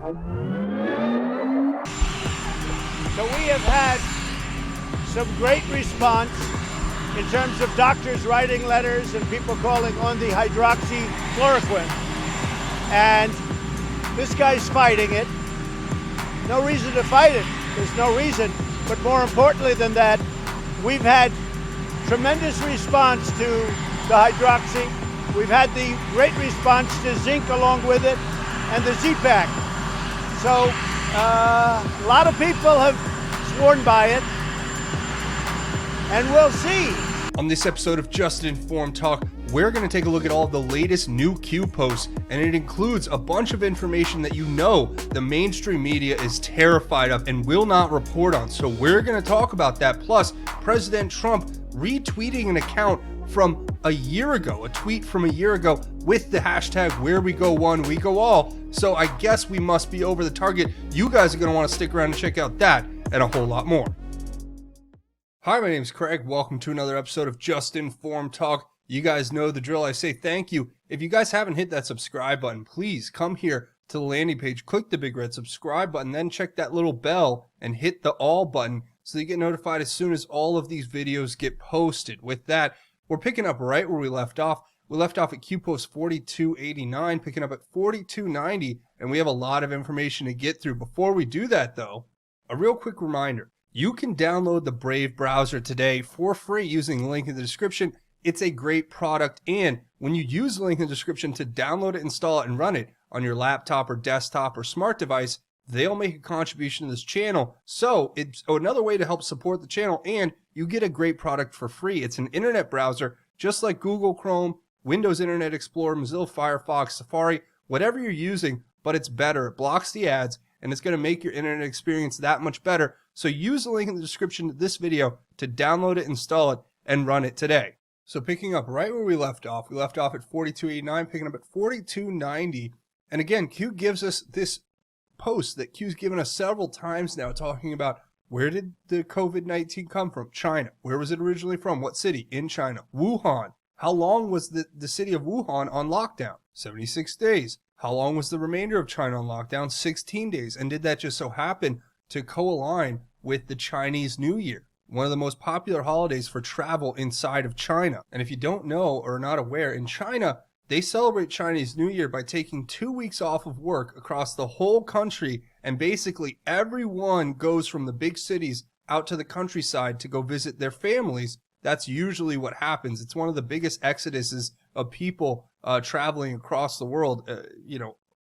So we have had some great response in terms of doctors writing letters and people calling on the hydroxychloroquine. And this guy's fighting it. No reason to fight it. There's no reason. But more importantly than that, we've had tremendous response to the hydroxy. We've had the great response to zinc along with it and the Z-Pack. So a lot of people have sworn by it, and we'll see. On this episode of Just Informed Talk, we're going to take a look at all of the latest new Q posts, and it includes a bunch of information that you know the mainstream media is terrified of and will not report on. So we're going to talk about that. Plus, President Trump retweeting an account from a year ago, a tweet from a year ago with the hashtag where we go one, we go all. So I guess we must be over the target. You guys are going to want to stick around and check out that and a whole lot more. Hi, my name is Craig. Welcome to another episode of Just Informed Talk. You guys know the drill. I say thank you. If you guys haven't hit that subscribe button, please come here to the landing page, click the big red subscribe button, then check that little bell and hit the all button so you get notified as soon as all of these videos get posted. With that, we're picking up right where we left off. We left off at Q post 4289, picking up at 4290, and we have a lot of information to get through. Before we do that, though, a real quick reminder. You can download the Brave browser today for free using the link in the description. It's a great product, and when you use the link in the description to download it, install it, and run it on your laptop or desktop or smart device, they'll make a contribution to this channel. So it's another way to help support the channel, and you get a great product for free. It's an internet browser, just like Google Chrome, Windows Internet Explorer, Mozilla Firefox, Safari, whatever you're using, but it's better. It blocks the ads, and it's going to make your internet experience that much better. So use the link in the description to this video to download it, install it, and run it today. So picking up right where we left off at 4289, picking up at 4290. And again, Q gives us this post that Q's given us several times now, talking about where did the COVID-19 come from? China. Where was it originally from? What city? In China. Wuhan. How long was the city of Wuhan on lockdown? 76 days. How long was the remainder of China on lockdown? 16 days. And did that just so happen to co-align with the Chinese New Year, one of the most popular holidays for travel inside of China? And if you don't know or are not aware, in China, they celebrate Chinese New Year by taking 2 weeks off of work across the whole country, and basically everyone goes from the big cities out to the countryside to go visit their families. That's usually what happens. It's one of the biggest exoduses of people traveling across the world,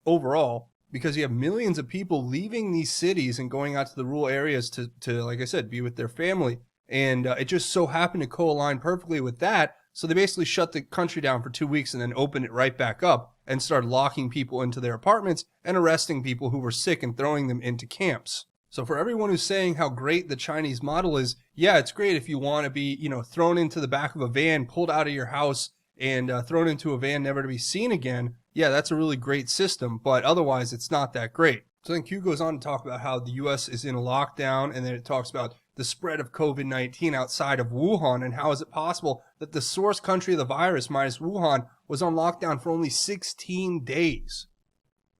overall, because you have millions of people leaving these cities and going out to the rural areas to like I said, be with their family. And it just so happened to co-align perfectly with that. So they basically shut the country down for 2 weeks and then opened it right back up and started locking people into their apartments and arresting people who were sick and throwing them into camps. So for everyone who's saying how great the Chinese model is, yeah, it's great if you want to be, thrown into the back of a van, pulled out of your house, and thrown into a van never to be seen again. Yeah, that's a really great system, but otherwise it's not that great. So then Q goes on to talk about how the U.S. is in a lockdown, and then it talks about the spread of COVID-19 outside of Wuhan, and how is it possible that the source country of the virus, minus Wuhan, was on lockdown for only 16 days.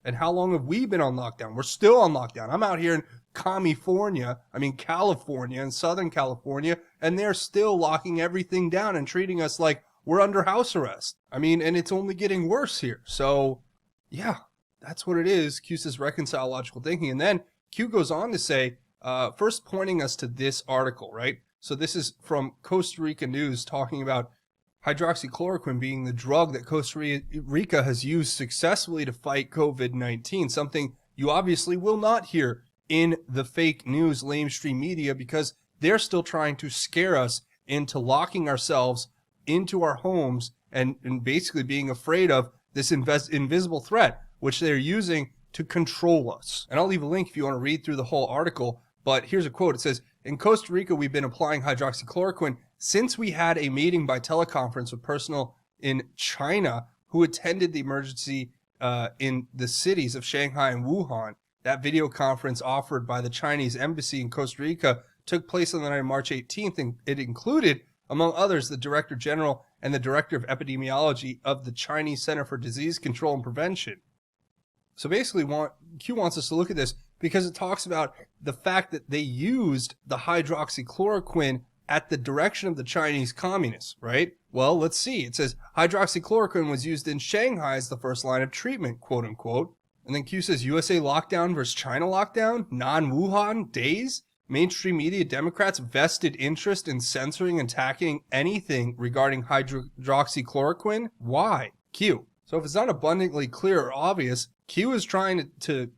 And how long have we been on lockdown? We're still on lockdown. I'm out here in California, in Southern California, and they're still locking everything down and treating us like we're under house arrest. And it's only getting worse here. So, yeah, that's what it is. Q says reconcile logical thinking. And then Q goes on to say, first pointing us to this article, right? So this is from Costa Rica News, talking about hydroxychloroquine being the drug that Costa Rica has used successfully to fight COVID-19, something you obviously will not hear in the fake news lamestream media, because they're still trying to scare us into locking ourselves into our homes and basically being afraid of this invisible threat, which they're using to control us. And I'll leave a link if you want to read through the whole article, but here's a quote. It says, "In Costa Rica, we've been applying hydroxychloroquine since we had a meeting by teleconference with personnel in China who attended the emergency in the cities of Shanghai and Wuhan. That video conference offered by the Chinese embassy in Costa Rica took place on the night of March 18th, and it included, among others, the Director General and the Director of Epidemiology of the Chinese Center for Disease Control and Prevention. So basically, Q wants us to look at this because it talks about the fact that they used the hydroxychloroquine at the direction of the Chinese communists, right? Well, let's see. It says hydroxychloroquine was used in Shanghai as the first line of treatment, quote unquote. And then Q says USA lockdown versus China lockdown, non-Wuhan days. Mainstream media Democrats vested interest in censoring and attacking anything regarding hydroxychloroquine. Why? Q. So if it's not abundantly clear or obvious, Q is trying to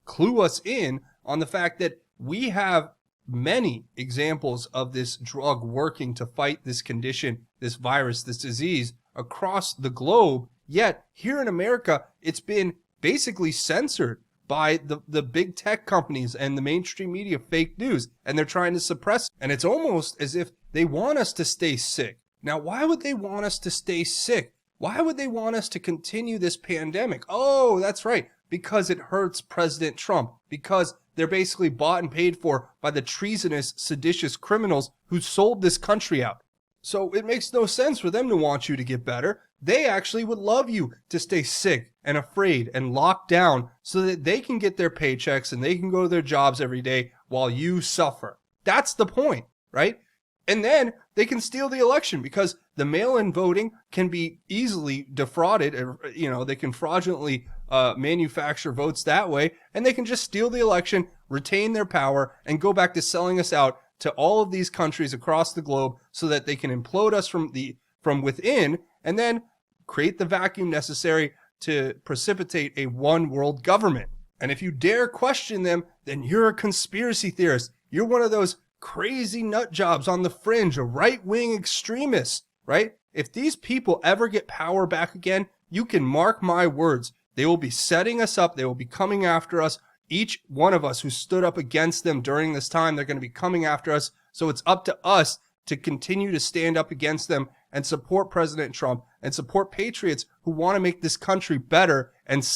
clue us in on the fact that we have many examples of this drug working to fight this condition, this virus, this disease across the globe. Yet here in America, it's been basically censored by the big tech companies and the mainstream media fake news, and they're trying to suppress it. And it's almost as if they want us to stay sick. Now, why would they want us to stay sick? Why would they want us to continue this pandemic? Oh, that's right, because it hurts President Trump, because they're basically bought and paid for by the treasonous, seditious criminals who sold this country out. So it makes no sense for them to want you to get better. They actually would love you to stay sick and afraid and locked down so that they can get their paychecks and they can go to their jobs every day while you suffer. That's the point, right? And then they can steal the election because the mail-in voting can be easily defrauded. They can fraudulently manufacture votes that way, and they can just steal the election, retain their power, and go back to selling us out to all of these countries across the globe so that they can implode us from within and then create the vacuum necessary to precipitate a one world government. And if you dare question them, then you're a conspiracy theorist. You're one of those crazy nut jobs on the fringe, a right-wing extremist, right? If these people ever get power back again, you can mark my words. They will be setting us up. They will be coming after us. Each one of us who stood up against them during this time, they're going to be coming after us. So it's up to us to continue to stand up against them and support President Trump and support patriots who want to make this country better and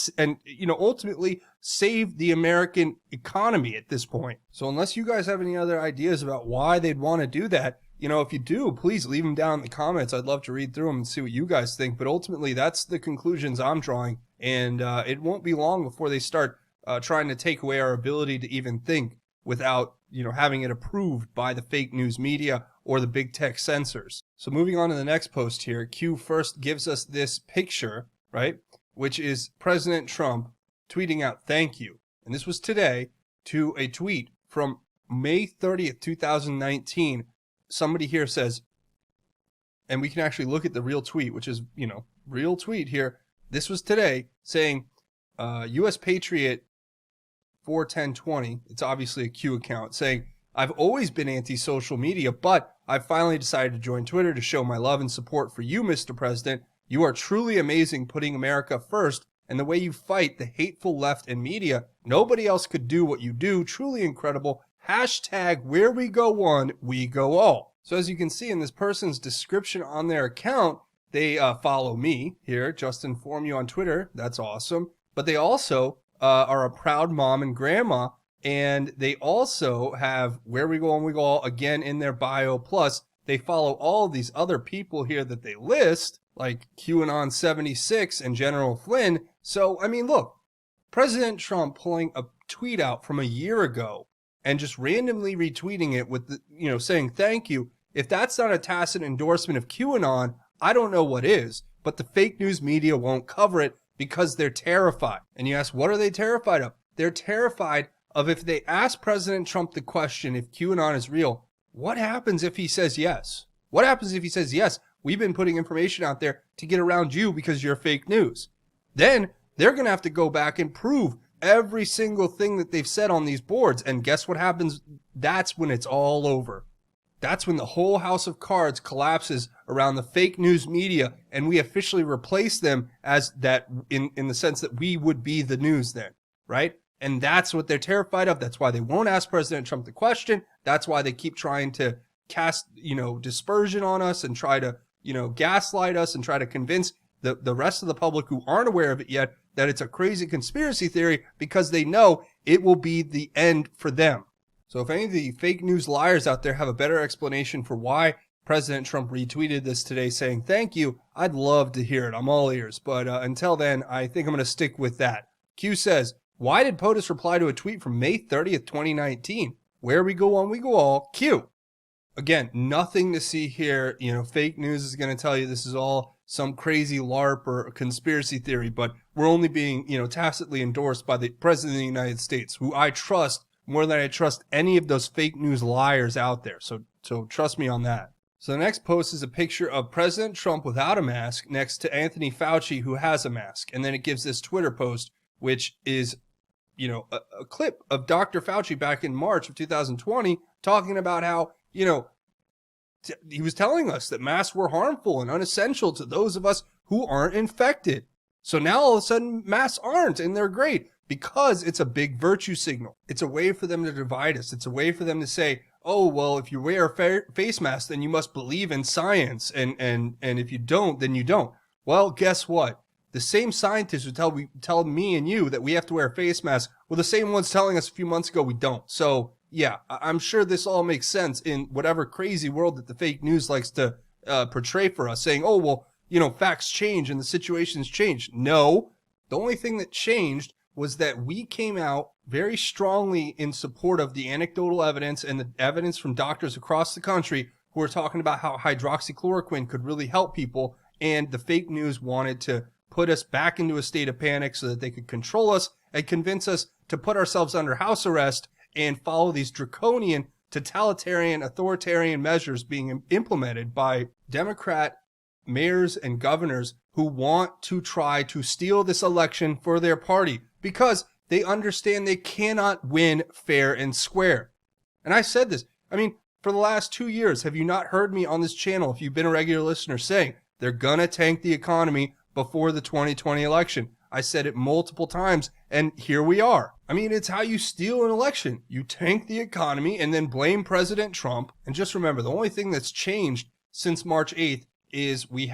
ultimately save the American economy at this point. So unless you guys have any other ideas about why they'd want to do that, if you do, please leave them down in the comments. I'd love to read through them and see what you guys think. But ultimately, that's the conclusions I'm drawing. And it won't be long before they start trying to take away our ability to even think without, having it approved by the fake news media or the big tech censors. So moving on to the next post here, Q first gives us this picture, right, which is President Trump tweeting out, "Thank you." And this was today to a tweet from May 30th, 2019. Somebody here says, and we can actually look at the real tweet, which is, real tweet here. This was today saying, U.S. Patriot 41020, it's obviously a Q account, saying, "I've always been anti-social media, but I've finally decided to join Twitter to show my love and support for you, Mr. President. You are truly amazing putting America first, and the way you fight the hateful left and media, nobody else could do what you do. Truly incredible. Hashtag where we go one, we go all." So as you can see in this person's description on their account, they follow me here, just inform you on Twitter. That's awesome. But they also are a proud mom and grandma, and they also have where we go and we go all again in their bio. Plus, they follow all of these other people here that they list, like QAnon 76 and General Flynn. So, look, President Trump pulling a tweet out from a year ago and just randomly retweeting it with, saying thank you. If that's not a tacit endorsement of QAnon, I don't know what is. But the fake news media won't cover it because they're terrified. And you ask, what are they terrified of? They're terrified of if they ask President Trump the question, if QAnon is real, what happens if he says yes? What happens if he says, yes, we've been putting information out there to get around you because you're fake news? Then they're going to have to go back and prove every single thing that they've said on these boards. And guess what happens? That's when it's all over. That's when the whole house of cards collapses around the fake news media, and we officially replace them as that in the sense that we would be the news then, right? And that's what they're terrified of. That's why they won't ask President Trump the question. That's why they keep trying to cast, dispersion on us and try to, gaslight us and try to convince the rest of the public who aren't aware of it yet that it's a crazy conspiracy theory, because they know it will be the end for them. So if any of the fake news liars out there have a better explanation for why President Trump retweeted this today saying thank you, I'd love to hear it. I'm all ears. But until then, I think I'm going to stick with that. Q says, why did POTUS reply to a tweet from May 30th, 2019? Where we go one, we go all. Q. Again, nothing to see here. You know, fake news is going to tell you this is all some crazy LARP or conspiracy theory, but we're only being, tacitly endorsed by the President of the United States, who I trust more than I trust any of those fake news liars out there. So trust me on that. So the next post is a picture of President Trump without a mask next to Anthony Fauci, who has a mask. And then it gives this Twitter post, which is, a clip of Dr. Fauci back in March of 2020 talking about how, he was telling us that masks were harmful and unessential to those of us who aren't infected. So now all of a sudden masks aren't, and they're great because it's a big virtue signal. It's a way for them to divide us. It's a way for them to say, oh, well, if you wear a face mask, then you must believe in science. And if you don't, then you don't. Well, guess what? The same scientists who tell me and you that we have to wear a face mask were the same ones telling us a few months ago we don't. So yeah, I'm sure this all makes sense in whatever crazy world that the fake news likes to portray for us, saying, oh, well, facts change and the situation's changed. No, the only thing that changed was that we came out very strongly in support of the anecdotal evidence and the evidence from doctors across the country who were talking about how hydroxychloroquine could really help people, and the fake news wanted to put us back into a state of panic so that they could control us and convince us to put ourselves under house arrest and follow these draconian, totalitarian, authoritarian measures being implemented by Democrat mayors and governors who want to try to steal this election for their party because they understand they cannot win fair and square. And I said this, for the last 2 years, have you not heard me on this channel, if you've been a regular listener, saying they're going to tank the economy before the 2020 election? I said it multiple times, and here we are. It's how you steal an election. You tank the economy and then blame President Trump. And just remember, the only thing that's changed since March 8th is we've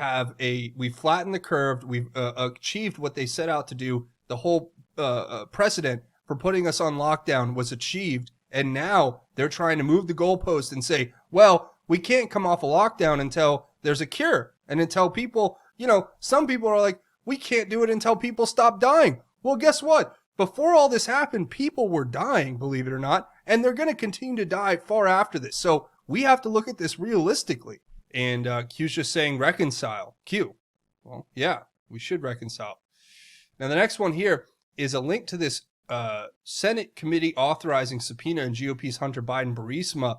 flattened the curve. We've achieved what they set out to do. The whole precedent for putting us on lockdown was achieved. And now they're trying to move the goalpost and say, well, we can't come off a lockdown until there's a cure. And until people, some people are like, we can't do it until people stop dying. Well, guess what? Before all this happened, people were dying, believe it or not, and they're going to continue to die far after this. So we have to look at this realistically. And Q's just saying reconcile. Q. Well, yeah, we should reconcile. Now, the next one here is a link to this Senate committee authorizing subpoena in GOP's Hunter Biden Burisma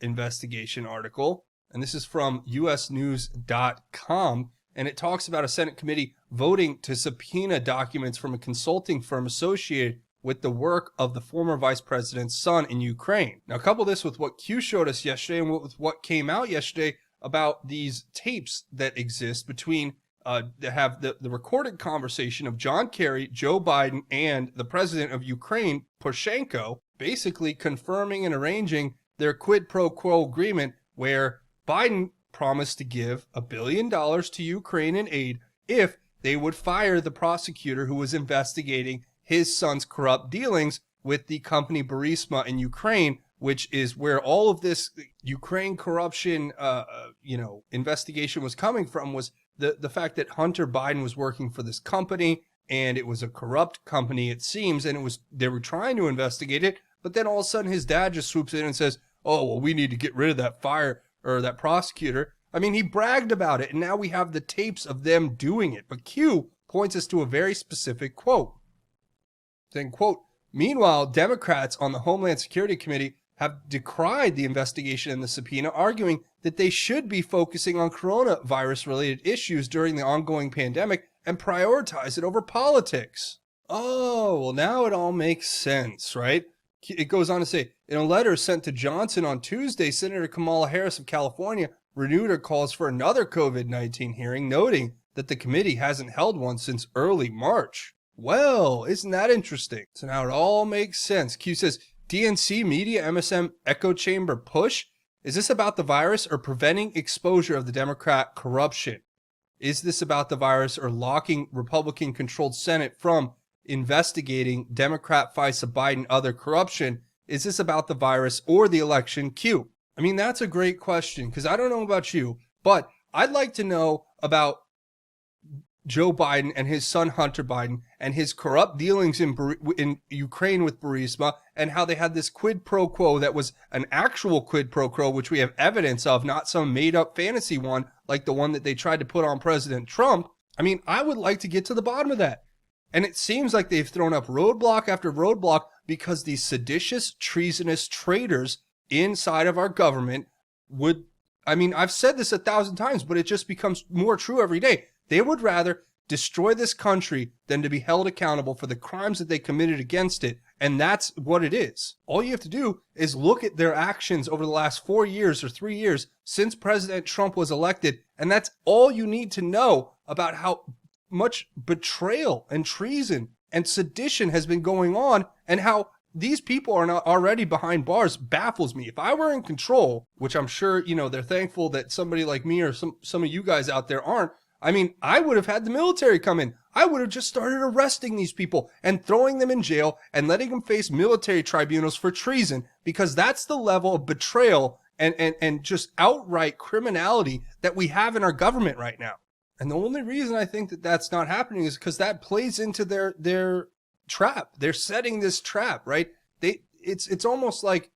investigation article. And this is from usnews.com. And it talks about a Senate committee voting to subpoena documents from a consulting firm associated with the work of the former vice president's son in Ukraine. Now, couple this with what Q showed us yesterday and with what came out yesterday about these tapes that exist between that have the recorded conversation of John Kerry, Joe Biden, and the president of Ukraine, Poroshenko, basically confirming and arranging their quid pro quo agreement where Biden promised to give $1 billion to Ukraine in aid if they would fire the prosecutor who was investigating his son's corrupt dealings with the company Burisma in Ukraine, which is where all of this Ukraine corruption, investigation was coming from, was the fact that Hunter Biden was working for this company, and it was a corrupt company, it seems, and they were trying to investigate it, but then all of a sudden his dad just swoops in and says, oh, well, we need to get rid of that that prosecutor. He bragged about it, and now we have the tapes of them doing it. But Q points us to a very specific quote, saying, quote, meanwhile, Democrats on the Homeland Security Committee have decried the investigation and the subpoena, arguing that they should be focusing on coronavirus-related issues during the ongoing pandemic and prioritize it over politics. Oh, well, now it all makes sense, right? It goes on to say, in a letter sent to Johnson on Tuesday, Senator Kamala Harris of California renewed her calls for another COVID-19 hearing, noting that the committee hasn't held one since early March. Well, isn't that interesting? So now it all makes sense. Q says, DNC media MSM echo chamber push? Is this about the virus or preventing exposure of the Democrat corruption? Is this about the virus or locking Republican-controlled Senate from investigating Democrat FISA Biden other corruption? Is this about the virus or the election? Q. That's a great question, because I don't know about you, but I'd like to know about Joe Biden and his son Hunter Biden and his corrupt dealings in Ukraine with Burisma, and how they had this quid pro quo that was an actual quid pro quo, which we have evidence of, not some made up fantasy one like the one that they tried to put on President Trump. I mean, I would like to get to the bottom of that. And it seems like they've thrown up roadblock after roadblock because these seditious, treasonous traitors inside of our government would, I mean, I've said this 1,000 times, but it just becomes more true every day. They would rather destroy this country than to be held accountable for the crimes that they committed against it. And that's what it is. All you have to do is look at their actions over the last 4 years or 3 years since President Trump was elected. And that's all you need to know about how much betrayal and treason and sedition has been going on, and how these people are not already behind bars baffles me. If I were in control, which I'm sure, they're thankful that somebody like me or some of you guys out there aren't, I mean, I would have had the military come in. I would have just started arresting these people and throwing them in jail and letting them face military tribunals for treason, because that's the level of betrayal and just outright criminality that we have in our government right now. And the only reason I think that that's not happening is because that plays into their trap. They're setting this trap, right? It's almost like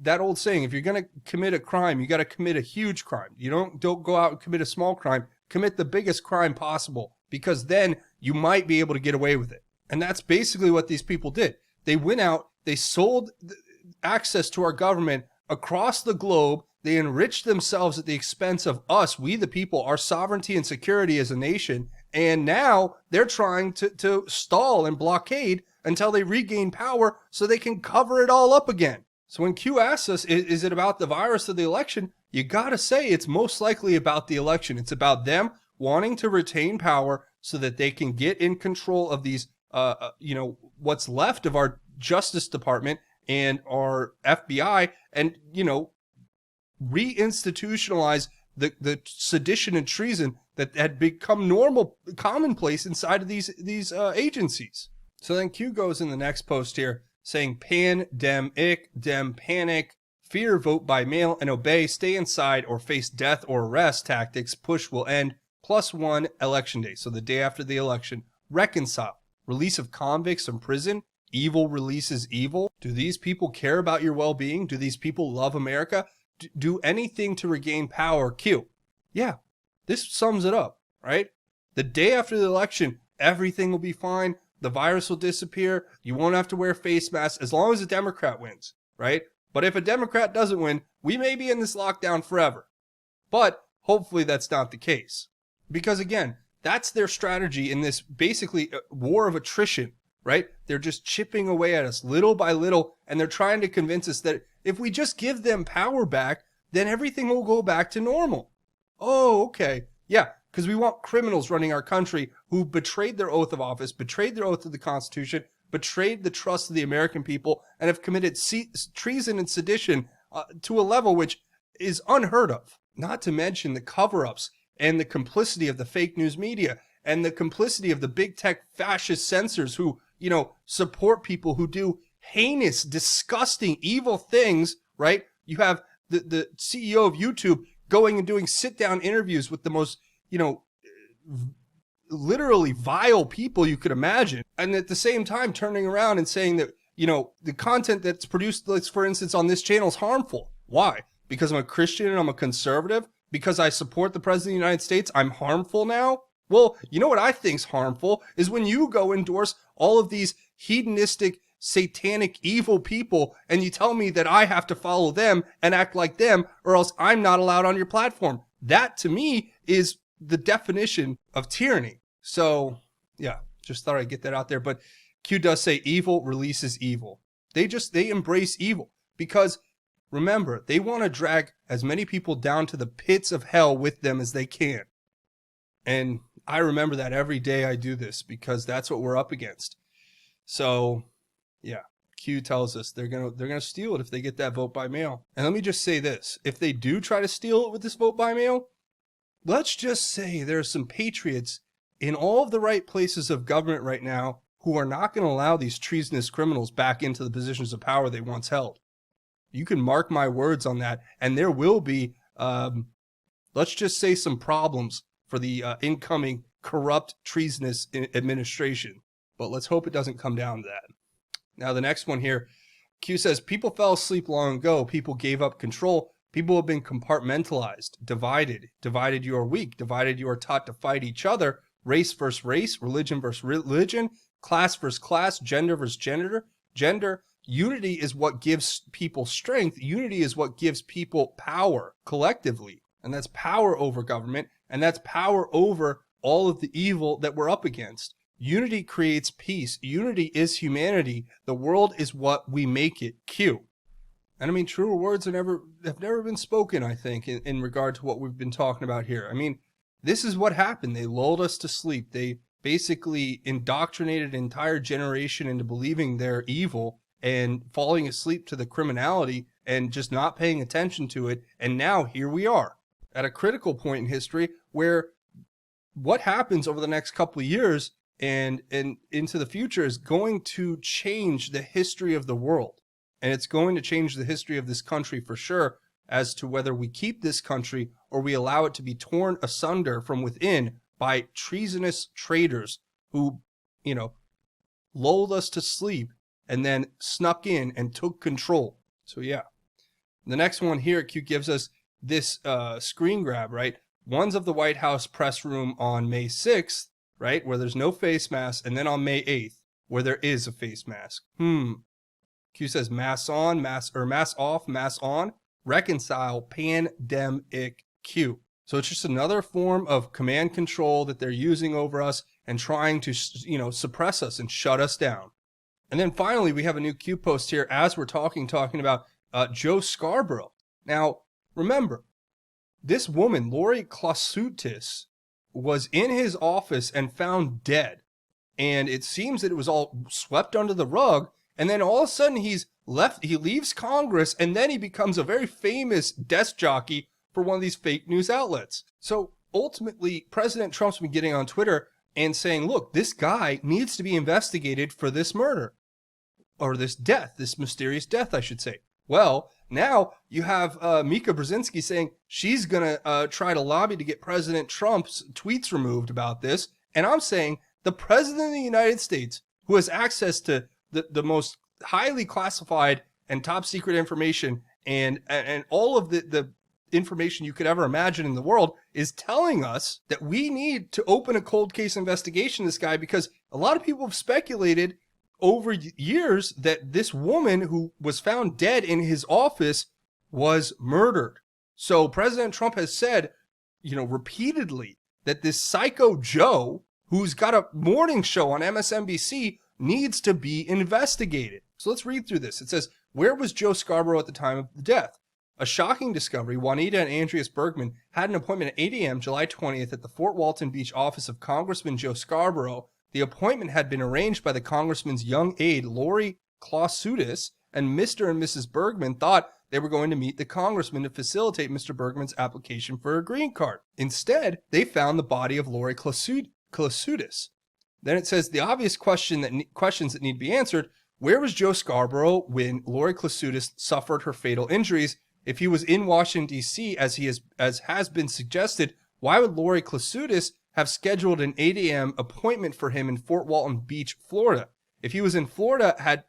that old saying, if you're going to commit a crime, you got to commit a huge crime. You don't go out and commit a small crime. Commit the biggest crime possible, because then you might be able to get away with it. And that's basically what these people did. They went out, they sold access to our government across the globe. They enriched themselves at the expense of us, we the people, our sovereignty and security as a nation. And now they're trying to stall and blockade until they regain power so they can cover it all up again. So when Q asks us, is it about the virus or the election? You gotta say it's most likely about the election. It's about them wanting to retain power so that they can get in control of these, what's left of our Justice Department and our FBI, and, reinstitutionalize the sedition and treason that had become commonplace inside of these agencies. So then Q goes in the next post here saying, pandemic, dem panic, fear, vote by mail and obey, stay inside or face death or arrest tactics, push will end, +1 election day. So the day after the election, reconcile, release of convicts from prison, evil releases evil. Do these people care about your well-being? Do these people love America? Do anything to regain power, Q. Yeah, this sums it up, right? The day after the election, everything will be fine. The virus will disappear. You won't have to wear face masks as long as a Democrat wins, right? But if a Democrat doesn't win, we may be in this lockdown forever. But hopefully that's not the case. Because again, that's their strategy in this basically war of attrition, right? They're just chipping away at us little by little, and they're trying to convince us that if we just give them power back, then everything will go back to normal. Oh, okay. Yeah, because we want criminals running our country who betrayed their oath of office, betrayed their oath to the Constitution, betrayed the trust of the American people, and have committed treason and sedition to a level which is unheard of. Not to mention the cover-ups and the complicity of the fake news media and the complicity of the big tech fascist censors who, support people who do heinous, disgusting, evil things, right? You have the CEO of YouTube going and doing sit-down interviews with the most, literally vile people you could imagine. And at the same time, turning around and saying that, the content that's produced, like, for instance, on this channel is harmful. Why? Because I'm a Christian and I'm a conservative? Because I support the President of the United States, I'm harmful now? Well, you know what I think's harmful is when you go endorse all of these hedonistic, satanic, evil people, and you tell me that I have to follow them and act like them, or else I'm not allowed on your platform. That, to me, is the definition of tyranny. So, yeah, just thought I'd get that out there. But Q does say evil releases evil. They embrace evil because, remember, they want to drag as many people down to the pits of hell with them as they can. And I remember that every day I do this because that's what we're up against. So, yeah, Q tells us they're gonna steal it if they get that vote by mail. And let me just say this. If they do try to steal it with this vote by mail, let's just say there are some patriots in all of the right places of government right now who are not going to allow these treasonous criminals back into the positions of power they once held. You can mark my words on that. And there will be, let's just say, some problems for the incoming corrupt, treasonous administration. But let's hope it doesn't come down to that. Now, the next one here, Q says, people fell asleep long ago. People gave up control. People have been compartmentalized, divided. Divided you are weak. Divided you are taught to fight each other. Race versus race, religion versus religion, class versus class, gender versus gender. Unity is what gives people strength. Unity is what gives people power collectively. And that's power over government. And that's power over all of the evil that we're up against. Unity creates peace. Unity is humanity. The world is what we make it. Q. And I mean, truer words have never been spoken, I think, in regard to what we've been talking about here. I mean, this is what happened. They lulled us to sleep. They basically indoctrinated an entire generation into believing they're evil and falling asleep to the criminality and just not paying attention to it. And now here we are at a critical point in history where what happens over the next couple of years and into the future is going to change the history of the world. And it's going to change the history of this country for sure, as to whether we keep this country or we allow it to be torn asunder from within by treasonous traitors who, lulled us to sleep and then snuck in and took control. So yeah. The next one here, Q gives us this screen grab, right? One's of the White House press room on May 6th, right, where there's no face mask, and then on May 8th, where there is a face mask. Q says mask on, mask off, mask on. Reconcile pandemic Q. So it's just another form of command control that they're using over us and trying to, suppress us and shut us down. And then finally, we have a new Q post here as we're talking about Joe Scarborough. Now, remember, this woman, Lori Klosutis, was in his office and found dead. And it seems that it was all swept under the rug. And then all of a sudden he leaves Congress, and then he becomes a very famous desk jockey for one of these fake news outlets. So ultimately, President Trump's been getting on Twitter and saying, look, this guy needs to be investigated for this murder. Or this death, this mysterious death, I should say. Well, now you have Mika Brzezinski saying she's going to try to lobby to get President Trump's tweets removed about this. And I'm saying the President of the United States, who has access to the most highly classified and top secret information and all of the information you could ever imagine in the world, is telling us that we need to open a cold case investigation of this guy, because a lot of people have speculated over years that this woman who was found dead in his office was murdered. So President Trump has said, repeatedly, that this psycho Joe, who's got a morning show on MSNBC, needs to be investigated. So let's read through this. It says, where was Joe Scarborough at the time of the death? A shocking discovery. Juanita and Andreas Bergman had an appointment at 8 a.m. July 20th at the Fort Walton Beach office of Congressman Joe Scarborough. The appointment had been arranged by the congressman's young aide, Lori Klosutis, and Mr. and Mrs. Bergman thought they were going to meet the congressman to facilitate Mr. Bergman's application for a green card. Instead, they found the body of Lori Klosutis. Then it says the obvious questions that need to be answered. Where was Joe Scarborough when Lori Klosutis suffered her fatal injuries? If he was in Washington, D.C., as has been suggested, why would Lori Klosutis have scheduled an 8 a.m. appointment for him in Fort Walton Beach, Florida? If he was in Florida had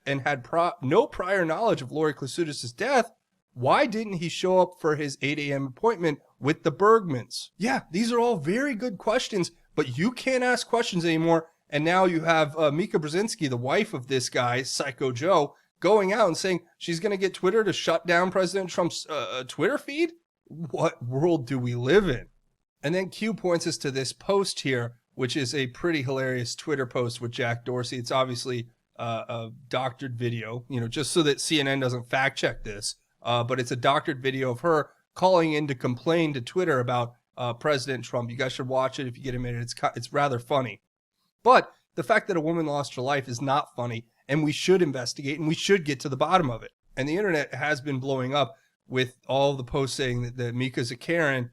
no prior knowledge of Lori Klosutis' death, why didn't he show up for his 8 a.m. appointment with the Bergmans? Yeah, these are all very good questions, but you can't ask questions anymore. And now you have Mika Brzezinski, the wife of this guy, Psycho Joe, going out and saying she's going to get Twitter to shut down President Trump's Twitter feed? What world do we live in? And then Q points us to this post here, which is a pretty hilarious Twitter post with Jack Dorsey. It's obviously a doctored video, just so that CNN doesn't fact check this. But it's a doctored video of her calling in to complain to Twitter about President Trump. You guys should watch it if you get a minute. It's rather funny. But the fact that a woman lost her life is not funny, and we should investigate, and we should get to the bottom of it. And the internet has been blowing up with all the posts saying that Mika's a Karen,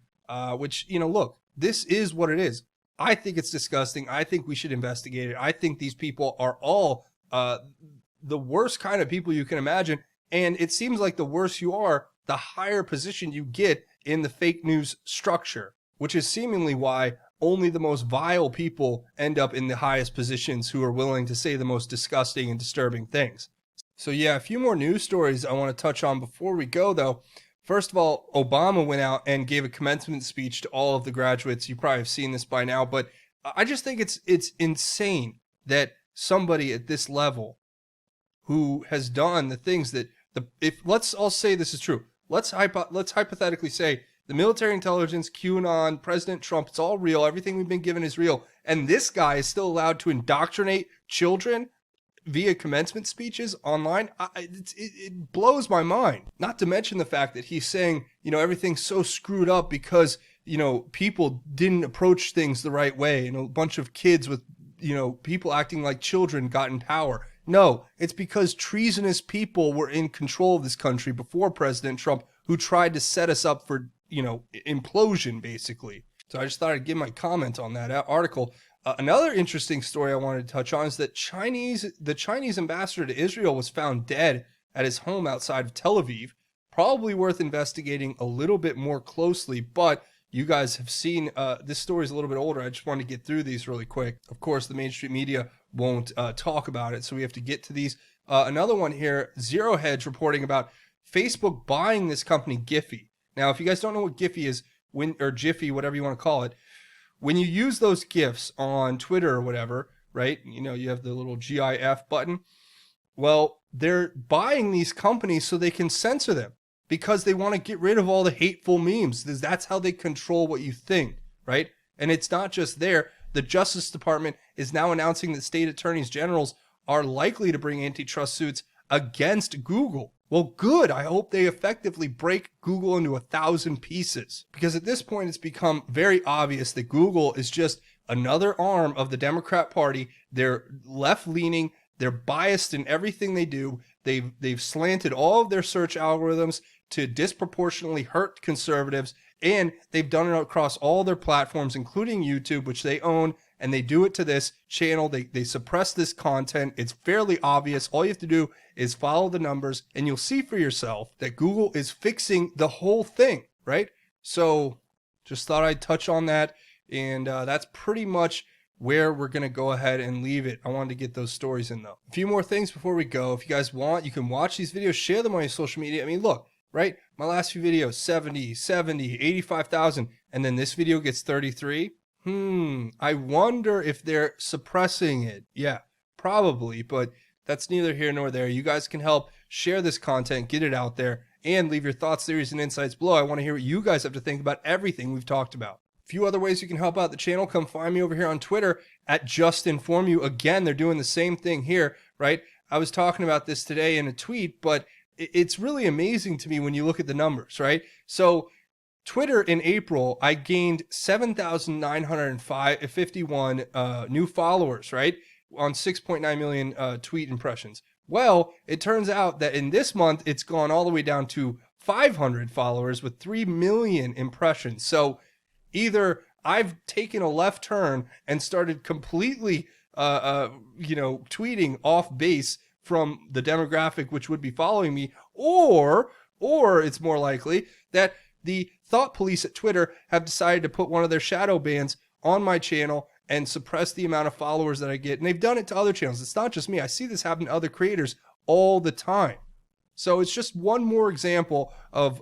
which, look, this is what it is. I think it's disgusting. I think we should investigate it. I think these people are all the worst kind of people you can imagine. And it seems like the worse you are, the higher position you get in the fake news structure, which is seemingly why only the most vile people end up in the highest positions who are willing to say the most disgusting and disturbing things. So yeah, a few more news stories I want to touch on before we go though. First of all, Obama went out and gave a commencement speech to all of the graduates. You probably have seen this by now, but I just think it's insane that somebody at this level who has done the things that let's all say this is true. Let's hypothetically say the military intelligence, QAnon, President Trump, it's all real. Everything we've been given is real. And this guy is still allowed to indoctrinate children via commencement speeches online. It blows my mind. Not to mention the fact that he's saying, everything's so screwed up because, people didn't approach things the right way. And a bunch of kids with, people acting like children got in power. No, it's because treasonous people were in control of this country before President Trump who tried to set us up for, implosion, basically. So I just thought I'd give my comment on that article. Another interesting story I wanted to touch on is that the Chinese ambassador to Israel was found dead at his home outside of Tel Aviv. Probably worth investigating a little bit more closely, but you guys have seen, this story is a little bit older. I just wanted to get through these really quick. Of course, the mainstream media won't talk about it, so we have to get to these. Another one here, Zero Hedge reporting about Facebook buying this company, Giphy. Now, if you guys don't know what Giphy is, or Jiffy, whatever you want to call it, when you use those GIFs on Twitter or whatever, right, you have the little GIF button. Well, they're buying these companies so they can censor them because they want to get rid of all the hateful memes. That's how they control what you think, right? And it's not just there. The Justice Department is now announcing that state attorneys generals are likely to bring antitrust suits against Google. Well, good. I hope they effectively break Google into 1,000 pieces, because at this point it's become very obvious that Google is just another arm of the Democrat Party. They're left-leaning. They're biased in everything they do. They've slanted all of their search algorithms to disproportionately hurt conservatives, and they've done it across all their platforms, including YouTube, which they own, and they do it to this channel. They suppress this content. It's fairly obvious. All you have to do is follow the numbers, and you'll see for yourself that Google is fixing the whole thing, right? So just thought I'd touch on that, and that's pretty much where we're going to go ahead and leave it. I wanted to get those stories in, though. A few more things before we go. If you guys want, you can watch these videos, share them on your social media. I mean, look, right? My last few videos, 70, 85,000, and then this video gets 33. I wonder if they're suppressing it. Yeah, probably, but that's neither here nor there. You guys can help share this content, get it out there, and leave your thoughts, theories, and insights below. I want to hear what you guys have to think about everything we've talked about. A few other ways you can help out the channel. Come find me over here on Twitter at JustInformYou. Again, they're doing the same thing here, right? I was talking about this today in a tweet, but it's really amazing to me when you look at the numbers, right? So Twitter in April, I gained 7,951 new followers, right? On 6.9 million tweet impressions. Well, it turns out that in this month, it's gone all the way down to 500 followers with 3 million impressions. So either I've taken a left turn and started completely, tweeting off base from the demographic which would be following me, or it's more likely that the thought police at Twitter have decided to put one of their shadow bans on my channel and suppress the amount of followers that I get. And they've done it to other channels. It's not just me. I see this happen to other creators all the time. So it's just one more example of,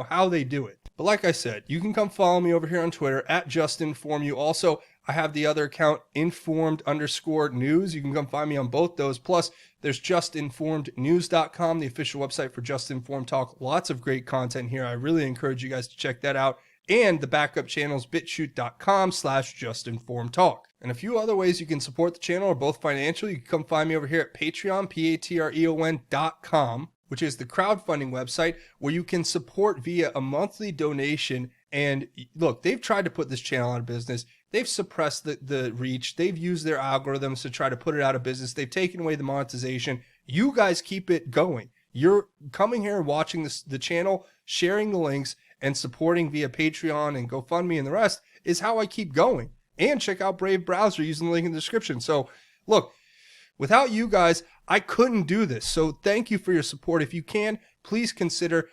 how they do it. But like I said, you can come follow me over here on Twitter at JustInformYou. Also, I have the other account, informed_news. You can come find me on both those. Plus, there's justinformednews.com, the official website for Just Informed Talk. Lots of great content here. I really encourage you guys to check that out. And the backup channels, BITCHUTE.com/JustInformedTalk. And a few other ways you can support the channel are both financial. You can come find me over here at Patreon, Patreon.com, which is the crowdfunding website where you can support via a monthly donation. And look, they've tried to put this channel out of business. They've suppressed the reach. They've used their algorithms to try to put it out of business. They've taken away the monetization. You guys keep it going. You're coming here and watching the channel, sharing the links, and supporting via Patreon and GoFundMe and the rest is how I keep going. And check out Brave Browser using the link in the description. So look, without you guys, I couldn't do this. So thank you for your support. If you can, please consider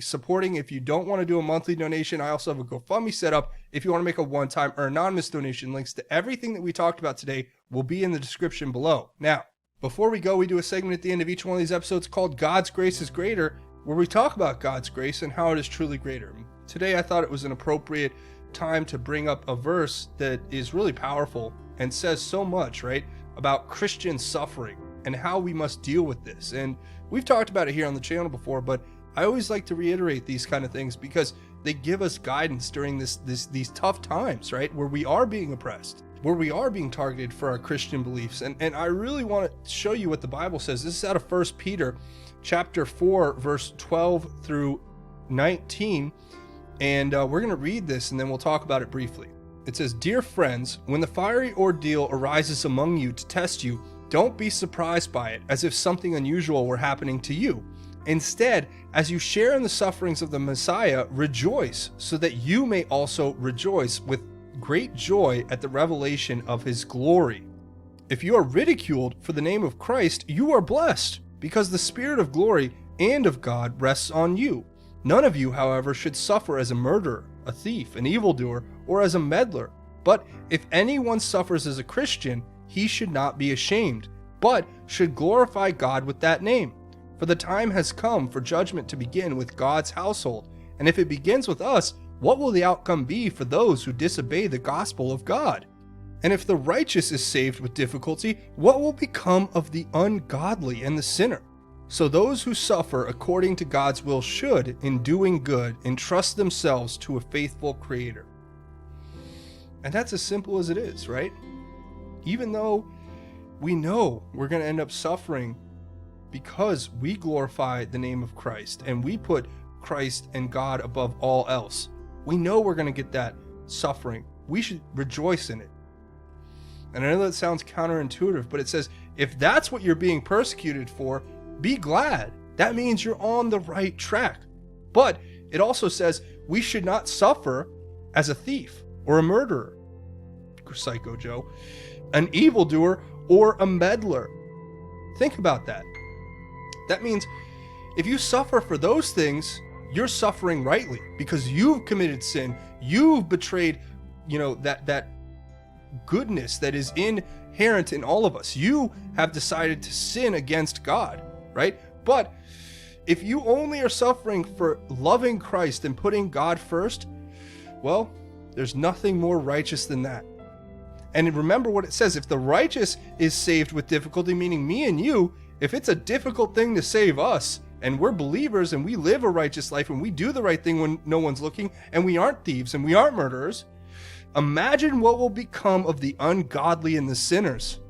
supporting. If you don't want to do a monthly donation, I also have a GoFundMe set up. If you want to make a one-time or anonymous donation, links to everything that we talked about today will be in the description below. Now, before we go, we do a segment at the end of each one of these episodes called God's Grace is Greater, where we talk about God's grace and how it is truly greater. Today, I thought it was an appropriate time to bring up a verse that is really powerful and says so much, right, about Christian suffering and how we must deal with this. And we've talked about it here on the channel before, but I always like to reiterate these kind of things because they give us guidance during these tough times, right, where we are being oppressed, where we are being targeted for our Christian beliefs. And I really want to show you what the Bible says. This is out of 1 Peter chapter 4, verse 12 through 19. And we're going to read this and then we'll talk about it briefly. It says, "Dear friends, when the fiery ordeal arises among you to test you, don't be surprised by it as if something unusual were happening to you. Instead, as you share in the sufferings of the Messiah, rejoice, so that you may also rejoice with great joy at the revelation of his glory. If you are ridiculed for the name of Christ, you are blessed, because the Spirit of glory and of God rests on you. None of you, however, should suffer as a murderer, a thief, an evildoer, or as a meddler. But if anyone suffers as a Christian, he should not be ashamed, but should glorify God with that name. For the time has come for judgment to begin with God's household. And if it begins with us, what will the outcome be for those who disobey the gospel of God? And if the righteous is saved with difficulty, what will become of the ungodly and the sinner? So those who suffer according to God's will should, in doing good, entrust themselves to a faithful Creator." And that's as simple as it is, right? Even though we know we're going to end up suffering because we glorify the name of Christ and we put Christ and God above all else, we know we're going to get that suffering. We should rejoice in it. And I know that sounds counterintuitive, but it says, if that's what you're being persecuted for, be glad. That means you're on the right track. But it also says we should not suffer as a thief or a murderer, Psycho Joe, an evildoer, or a meddler. Think about that. That means if you suffer for those things, you're suffering rightly because you've committed sin. You've betrayed, that goodness that is inherent in all of us. You have decided to sin against God, right? But if you only are suffering for loving Christ and putting God first, well, there's nothing more righteous than that. And remember what it says, if the righteous is saved with difficulty, meaning me and you, if it's a difficult thing to save us, and we're believers and we live a righteous life and we do the right thing when no one's looking, and we aren't thieves and we aren't murderers, imagine what will become of the ungodly and the sinners.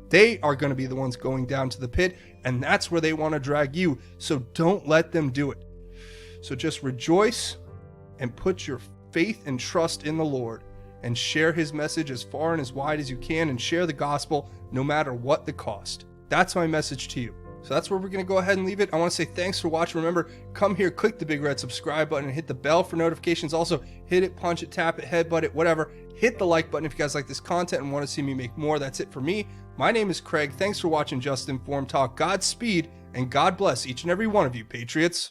They are going to be the ones going down to the pit, and that's where they want to drag you. So don't let them do it. So just rejoice and put your faith and trust in the Lord and share his message as far and as wide as you can, and share the gospel no matter what the cost. That's my message to you. So that's where we're going to go ahead and leave it. I want to say thanks for watching. Remember, come here, click the big red subscribe button and hit the bell for notifications. Also, hit it, punch it, tap it, headbutt it, whatever. Hit the like button if you guys like this content and want to see me make more. That's it for me. My name is Craig. Thanks for watching Just Informed Talk. Godspeed and God bless each and every one of you, Patriots.